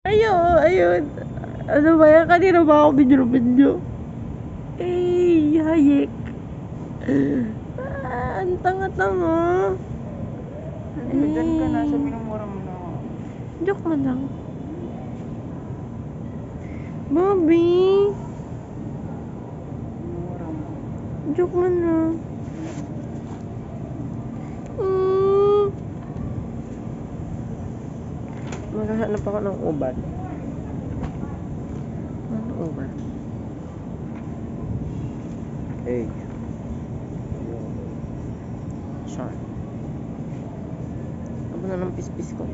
Ayun. Ano ba yan? Kanina ba ako binyo-binyo? Hayek. Ang tanga-tanga. Diyan ka na, sa minumura mo na. Joke mo lang. Bobby. Minumura mo. Joke mo na. Maghahanap ako ng uban. Ano uban? Hey. Sure. Ano na ng pispis ko?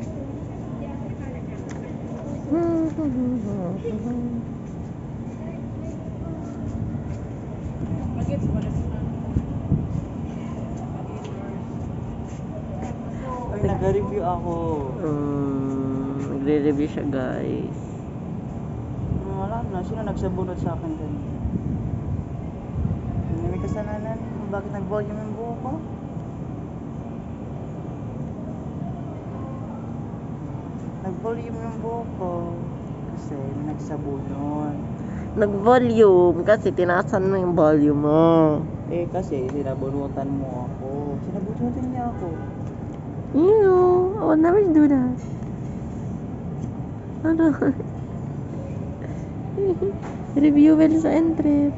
Ay, nag-review ako. Nagre-review siya, guys. Wala na, sino nagsabunod sa akin dun? May kasalanan kung bakit nag-volume yung buhok ko? Nag-volume yung buhok ko kasi may nagsabunod. Nag-volume kasi tinaasan mo yung volume mo. Eh kasi sinabunutan mo ako. Sinabunutan niya ako. Ew, I would never do that. Ano? Review well sa entry.